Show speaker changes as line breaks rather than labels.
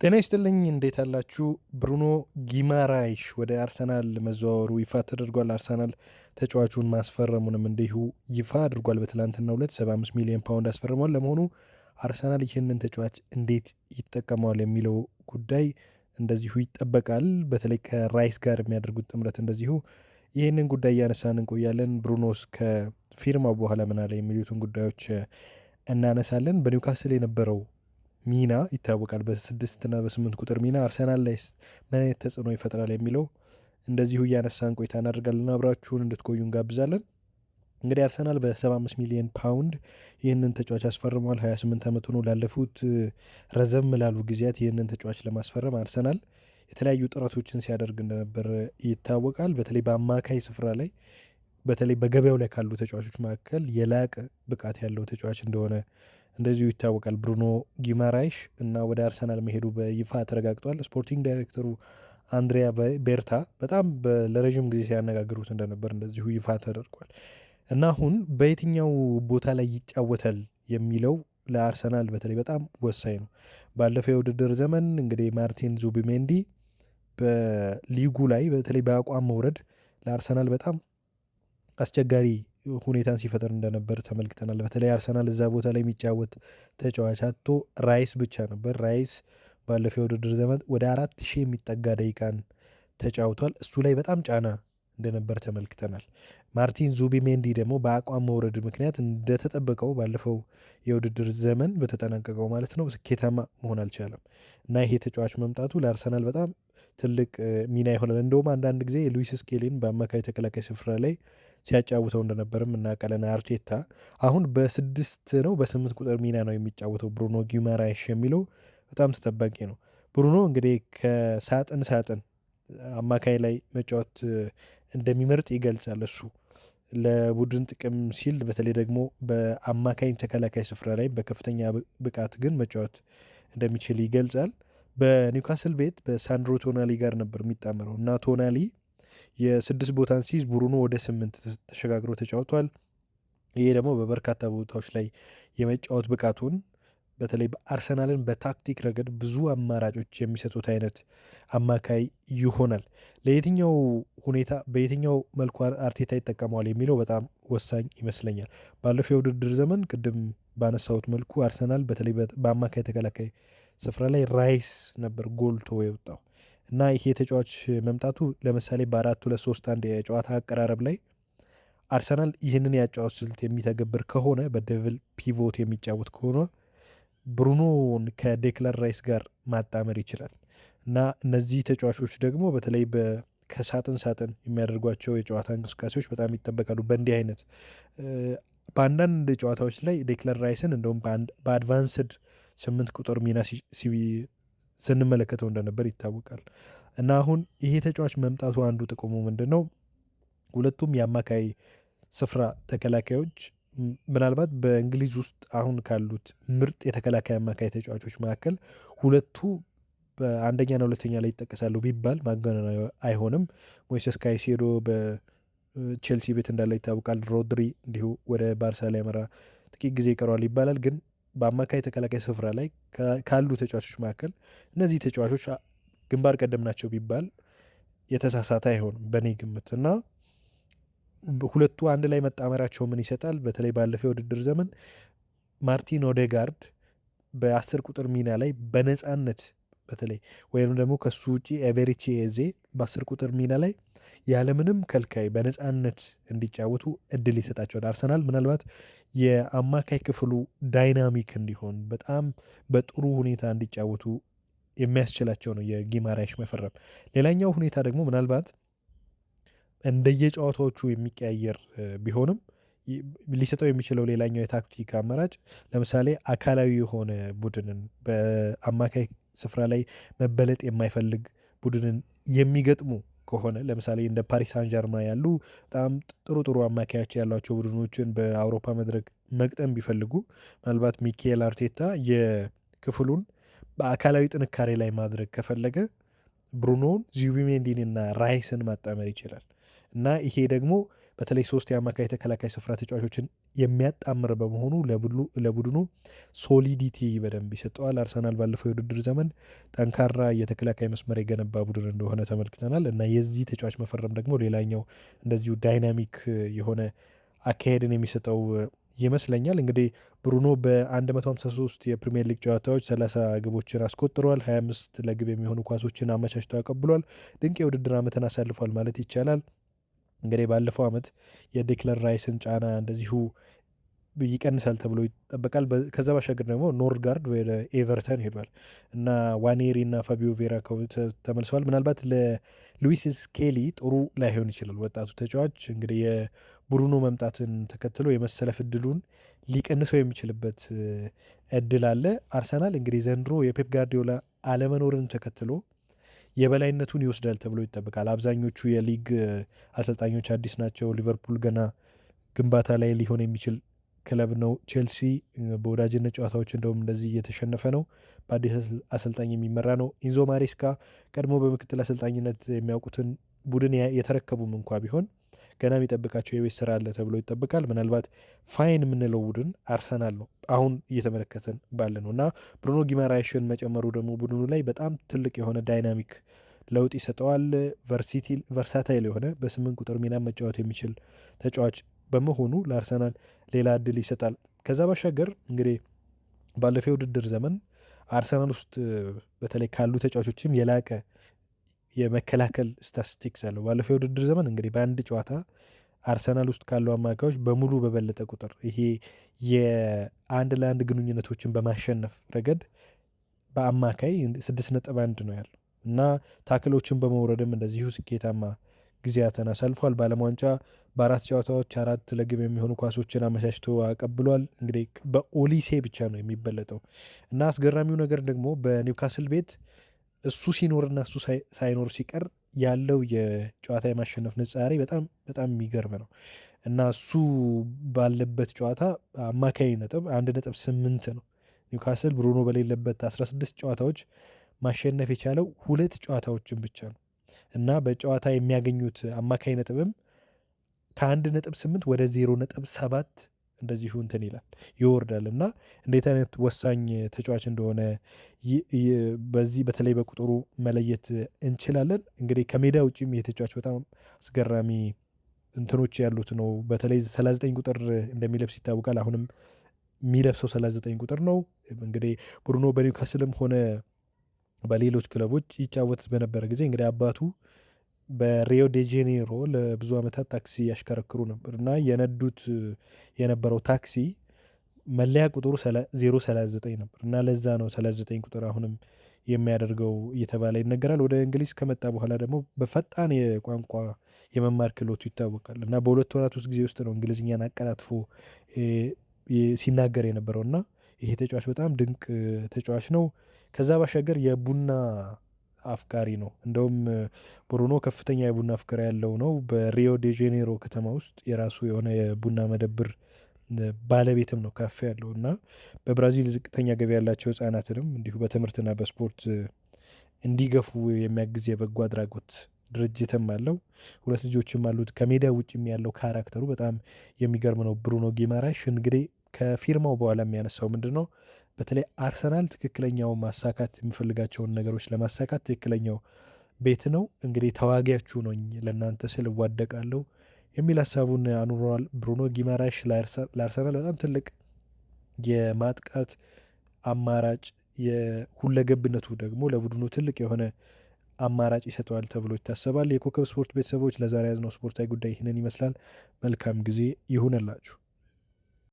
ጤና ይስጥልኝ እንዴት አላችሁ? ብሩኖ ጊማራይሽ ወደ አርሰናል መዘዋወሩ ይፋ ተደርጓል። አርሰናል ተጫዋቹን ማስፈረሙንም እንዲሁ ይፋ አድርጓል። በትላንትናው ዕለት 75 ሚሊዮን ፓውንድ አስፈርሟል። ለመሆኑ አርሰናል ይህንን ተጫዋች እንዴት ይጠቀመዋል የሚለው ጉዳይ እንደዚሁ ይጠበቃል። በተለይ ከራይስ ጋር የሚያደርጉት ጥምረት እንደዚሁ ይህንን ጉዳይ እያነሳን እንቆያለን። ብሩኖስ ከፊርማው በኋላ ምን አለ የሚሉትን ጉዳዮች እናነሳለን። በኒውካስል የነበረው ሚና ይታወቃል። በ6 እና በ8 ቁጥር ሚና አርሰናል ላይ ምን አይነት ተጽዕኖ ይፈጥራል የሚለው እንደዚሁ እያነሳን ቆይታ እናደርጋለን። አብራችሁን እንድትቆዩ እንጋብዛለን። እንግዲህ አርሰናል በ75 ሚሊዮን ፓውንድ ይህንን ተጫዋች አስፈርሟል። 28 ዓመት ሆኖ ላለፉት ረዘም ላሉ ጊዜያት ይህንን ተጫዋች ለማስፈረም አርሰናል የተለያዩ ጥረቶችን ሲያደርግ እንደነበር ይታወቃል። በተለይ በአማካይ ስፍራ ላይ በተለይ በገበያው ላይ ካሉ ተጫዋቾች መካከል የላቀ ብቃት ያለው ተጫዋች እንደሆነ እንደዚሁ ይታወቃል። ብሩኖ ጊማራይሽ እና ወደ አርሰናል መሄዱ በይፋ ተረጋግጧል። ስፖርቲንግ ዳይሬክተሩ አንድሪያ ቤርታ በጣም ለረዥም ጊዜ ሲያነጋግሩት እንደነበር እንደዚሁ ይፋ ተደርጓል እና አሁን በየትኛው ቦታ ላይ ይጫወታል የሚለው ለአርሰናል በተለይ በጣም ወሳኝ ነው። ባለፈው የውድድር ዘመን እንግዲህ ማርቲን ዙቢሜንዲ በሊጉ ላይ በተለይ በአቋም መውረድ ለአርሰናል በጣም አስቸጋሪ ሁኔታን ሲፈጠር እንደነበር ተመልክተናል። በተለይ አርሰናል እዛ ቦታ ላይ የሚጫወት ተጫዋች አቶ ራይስ ብቻ ነበር። ራይስ ባለፈው የውድድር ዘመን ወደ 4000 የሚጠጋ ደቂቃን ተጫውቷል። እሱ ላይ በጣም ጫና እንደነበር ተመልክተናል። ማርቲን ዙቢሜንዲ ደግሞ በአቋም መውረድ ምክንያት እንደተጠበቀው ባለፈው የውድድር ዘመን በተጠናቀቀው ማለት ነው ስኬታማ መሆን አልቻለም እና ይሄ ተጫዋች መምጣቱ ለአርሰናል በጣም ትልቅ ሚና ይሆናል። እንደውም አንዳንድ ጊዜ ሉዊስ ስኬሊን በአማካይ ተከላካይ ስፍራ ላይ ሲያጫውተው እንደነበርም እናውቃለን። አርቴታ አሁን በ6 ነው በ8 ቁጥር ሚና ነው የሚጫወተው ብሩኖ ጊማራይሽ የሚለው በጣም ተጠባቂ ነው። ብሩኖ እንግዲህ ከሳጥን ሳጥን አማካይ ላይ መጫወት እንደሚመርጥ ይገልጻል። እሱ ለቡድን ጥቅም ሲል በተለይ ደግሞ በአማካኝ ተከላካይ ስፍራ ላይ በከፍተኛ ብቃት ግን መጫወት እንደሚችል ይገልጻል። በኒውካስል ቤት በሳንድሮ ቶናሊ ጋር ነበር የሚጣመረው እና ቶናሊ የ6 ቦታን ሲይዝ ብሩኖ ወደ 8 ተሸጋግሮ ተጫውቷል። ይሄ ደግሞ በበርካታ ቦታዎች ላይ የመጫወት ብቃቱን በተለይ በአርሰናልን በታክቲክ ረገድ ብዙ አማራጮች የሚሰጡት አይነት አማካይ ይሆናል። ለየትኛው ሁኔታ በየትኛው መልኩ አርቴታ ይጠቀመዋል የሚለው በጣም ወሳኝ ይመስለኛል። ባለፈው የውድድር ዘመን ቅድም ባነሳሁት መልኩ አርሰናል በተለይ በአማካይ ተከላካይ ስፍራ ላይ ራይስ ነበር ጎልቶ የወጣው እና ይሄ ተጫዋች መምጣቱ ለምሳሌ በ4-2-3-1 የጨዋታ አቀራረብ ላይ አርሰናል ይህንን ያጫወት ስልት የሚተገብር ከሆነ በደብል ፒቮት የሚጫወት ከሆነ ብሩኖን ከዴክለር ራይስ ጋር ማጣመር ይችላል እና እነዚህ ተጫዋቾች ደግሞ በተለይ ከሳጥን ሳጥን የሚያደርጓቸው የጨዋታ እንቅስቃሴዎች በጣም ይጠበቃሉ። በእንዲህ አይነት በአንዳንድ ጨዋታዎች ላይ ዴክለር ራይስን እንደውም በአድቫንስድ 8 ቁጥር ሚና ስንመለከተው እንደነበር ይታወቃል እና አሁን ይሄ ተጫዋች መምጣቱ አንዱ ጥቅሙ ምንድን ነው? ሁለቱም የአማካይ ስፍራ ተከላካዮች ምናልባት በእንግሊዝ ውስጥ አሁን ካሉት ምርጥ የተከላካይ አማካይ ተጫዋቾች መካከል ሁለቱ በአንደኛና ሁለተኛ ላይ ይጠቀሳሉ ቢባል ማጋነን አይሆንም። ሞይሰስ ካይሴዶ በቼልሲ ቤት እንዳለ ይታወቃል። ሮድሪ እንዲሁ ወደ ባርሳ ላይ ያመራ ጥቂት ጊዜ ይቀረዋል ይባላል። ግን በአማካይ ተከላካይ ስፍራ ላይ ካሉ ተጫዋቾች መካከል እነዚህ ተጫዋቾች ግንባር ቀደም ናቸው ቢባል የተሳሳተ አይሆንም በእኔ ግምት እና ሁለቱ አንድ ላይ መጣመራቸው ምን ይሰጣል? በተለይ ባለፈው የውድድር ዘመን ማርቲን ኦዴጋርድ በ10 ቁጥር ሚና ላይ በነፃነት በተለይ ወይም ደግሞ ከሱ ውጭ ኤቨሪቺ ኤዜ በ10 ቁጥር ሚና ላይ ያለምንም ከልካይ በነፃነት እንዲጫወቱ እድል ይሰጣቸዋል። አርሰናል ምናልባት የአማካይ ክፍሉ ዳይናሚክ እንዲሆን በጣም በጥሩ ሁኔታ እንዲጫወቱ የሚያስችላቸው ነው የጊማራይሽ መፈረም። ሌላኛው ሁኔታ ደግሞ ምናልባት እንደየጨዋታዎቹ የሚቀያየር ቢሆንም ሊሰጠው የሚችለው ሌላኛው የታክቲክ አማራጭ ለምሳሌ አካላዊ የሆነ ቡድንን በአማካይ ስፍራ ላይ መበለጥ የማይፈልግ ቡድንን የሚገጥሙ ከሆነ ለምሳሌ እንደ ፓሪስ ሳን ጀርማ ያሉ በጣም ጥሩ አማካዮች ያሏቸው ቡድኖችን በአውሮፓ መድረክ መግጠም ቢፈልጉ ምናልባት ሚኬል አርቴታ የክፍሉን በአካላዊ ጥንካሬ ላይ ማድረግ ከፈለገ ብሩኖን ዙቢሜንዲንና ራይስን ማጣመር ይችላል እና ይሄ ደግሞ በተለይ 3 የአማካይ ተከላካይ ስፍራ ተጫዋቾችን የሚያጣምር በመሆኑ ለቡድኑ ሶሊዲቲ በደንብ ይሰጠዋል። አርሰናል ባለፈው የውድድር ዘመን ጠንካራ የተከላካይ መስመር የገነባ ቡድን እንደሆነ ተመልክተናል እና የዚህ ተጫዋች መፈረም ደግሞ ሌላኛው እንደዚሁ ዳይናሚክ የሆነ አካሄድን የሚሰጠው ይመስለኛል። እንግዲህ ብሩኖ በ153 የፕሪሚየር ሊግ ጨዋታዎች 30 ግቦችን አስቆጥረዋል። 25 ለግብ የሚሆኑ ኳሶችን አመቻችቶ አቀብሏል። ድንቅ የውድድር ዓመትን አሳልፏል ማለት ይቻላል። እንግዲህ ባለፈው ዓመት የዴክለር ራይስን ጫና እንደዚሁ ይቀንሳል ተብሎ ይጠበቃል። ከዛ ባሻገር ደግሞ ኖርጋርድ ወደ ኤቨርተን ሄዷል እና ዋኔሪ እና ፋቢዮ ቬራ ተመልሰዋል። ምናልባት ለሉዊስ ስኬሊ ጥሩ ላይሆን ይችላል። ወጣቱ ተጫዋች እንግዲህ የብሩኖ መምጣትን ተከትሎ የመሰለፍ እድሉን ሊቀንሰው የሚችልበት እድል አለ። አርሰናል እንግዲህ ዘንድሮ የፔፕ ጋርዲዮላ አለመኖርን ተከትሎ የበላይነቱን ይወስዳል ተብሎ ይጠበቃል። አብዛኞቹ የሊግ አሰልጣኞች አዲስ ናቸው። ሊቨርፑል ገና ግንባታ ላይ ሊሆን የሚችል ክለብ ነው። ቼልሲ በወዳጅነት ጨዋታዎች እንደውም እንደዚህ እየተሸነፈ ነው። በአዲስ አሰልጣኝ የሚመራ ነው። ኢንዞ ማሬስካ ቀድሞ በምክትል አሰልጣኝነት የሚያውቁትን ቡድን የተረከቡም እንኳ ቢሆን ገና የሚጠብቃቸው የቤት ስራ አለ ተብሎ ይጠበቃል። ምናልባት ፋይን የምንለው ቡድን አርሰናል ነው አሁን እየተመለከተን ባለ ነው እና ብሩኖ ጊማራይሽን መጨመሩ ደግሞ ቡድኑ ላይ በጣም ትልቅ የሆነ ዳይናሚክ ለውጥ ይሰጠዋል። ቨርሳታይል የሆነ በ8 ቁጥር ሚና መጫወት የሚችል ተጫዋች በመሆኑ ለአርሰናል ሌላ እድል ይሰጣል። ከዛ ባሻገር እንግዲህ ባለፈው የውድድር ዘመን አርሰናል ውስጥ በተለይ ካሉ ተጫዋቾችም የላቀ የመከላከል ስታቲስቲክስ አለው። ባለፈው የውድድር ዘመን እንግዲህ በአንድ ጨዋታ አርሰናል ውስጥ ካሉ አማካዮች በሙሉ በበለጠ ቁጥር ይሄ የአንድ ለአንድ ግንኙነቶችን በማሸነፍ ረገድ በአማካይ 6.1 ነው ያለው እና ታክሎችን በመውረድም እንደዚሁ ስኬታማ ጊዜያትን አሳልፏል። በዓለም ዋንጫ በ4 ጨዋታዎች 4 ለግብ የሚሆኑ ኳሶችን አመቻችቶ አቀብሏል። እንግዲህ በኦሊሴ ብቻ ነው የሚበለጠው እና አስገራሚው ነገር ደግሞ በኒውካስል ቤት እሱ ሲኖርና እሱ ሳይኖር ሲቀር ያለው የጨዋታ የማሸነፍ ንጻሬ በጣም በጣም የሚገርም ነው እና እሱ ባለበት ጨዋታ አማካይ ነጥብ 1.8 ነው። ኒውካስል ብሩኖ በሌለበት 16 ጨዋታዎች ማሸነፍ የቻለው 2 ጨዋታዎችን ብቻ ነው እና በጨዋታ የሚያገኙት አማካይ ነጥብም ከ1.8 ወደ 0.7 እንደዚሁ እንትን ይላል ይወርዳል እና እንዴት አይነት ወሳኝ ተጫዋች እንደሆነ በዚህ በተለይ በቁጥሩ መለየት እንችላለን። እንግዲህ ከሜዳ ውጭም ይህ ተጫዋች በጣም አስገራሚ እንትኖች ያሉት ነው። በተለይ 39 ቁጥር እንደሚለብስ ይታወቃል። አሁንም የሚለብሰው 39 ቁጥር ነው። እንግዲህ ብሩኖ በኒውካስልም ሆነ በሌሎች ክለቦች ይጫወት በነበረ ጊዜ እንግዲህ አባቱ በሪዮ ዴ ጄኔሮ ለብዙ ዓመታት ታክሲ ያሽከረክሩ ነበር እና የነዱት የነበረው ታክሲ መለያ ቁጥሩ 039 ነበር እና ለዛ ነው 39 ቁጥር አሁንም የሚያደርገው እየተባለ ይነገራል። ወደ እንግሊዝ ከመጣ በኋላ ደግሞ በፈጣን የቋንቋ የመማር ክህሎቱ ይታወቃል እና በ2 ወራት ውስጥ ጊዜ ውስጥ ነው እንግሊዝኛን አቀላጥፎ ሲናገር የነበረው እና ይሄ ተጫዋች በጣም ድንቅ ተጫዋች ነው። ከዛ ባሻገር የቡና አፍቃሪ ነው። እንደውም ብሩኖ ከፍተኛ የቡና ፍቅር ያለው ነው። በሪዮ ዴ ጄኔሮ ከተማ ውስጥ የራሱ የሆነ የቡና መደብር ባለቤትም ነው፣ ካፌ ያለው እና በብራዚል ዝቅተኛ ገቢ ያላቸው ህጻናትንም እንዲሁ በትምህርትና በስፖርት እንዲገፉ የሚያግዝ የበጎ አድራጎት ድርጅትም አለው። 2 ልጆችም አሉት። ከሜዳ ውጭም ያለው ካራክተሩ በጣም የሚገርም ነው። ብሩኖ ጊማራይሽ እንግዲህ ከፊርማው በኋላ የሚያነሳው ምንድን ነው? በተለይ አርሰናል ትክክለኛው ማሳካት የሚፈልጋቸውን ነገሮች ለማሳካት ትክክለኛው ቤት ነው። እንግዲህ ተዋጊያችሁ ነኝ፣ ለእናንተ ስል እዋደቃለሁ የሚል ሀሳቡን አኑረዋል። ብሩኖ ጊማራይሽ ለአርሰናል በጣም ትልቅ የማጥቃት አማራጭ፣ የሁለገብነቱ ደግሞ ለቡድኑ ትልቅ የሆነ አማራጭ ይሰጠዋል ተብሎ ይታሰባል። የኮከብ ስፖርት ቤተሰቦች ለዛሬ ያዝነው ስፖርታዊ ጉዳይ ይህንን ይመስላል። መልካም ጊዜ ይሁንላችሁ።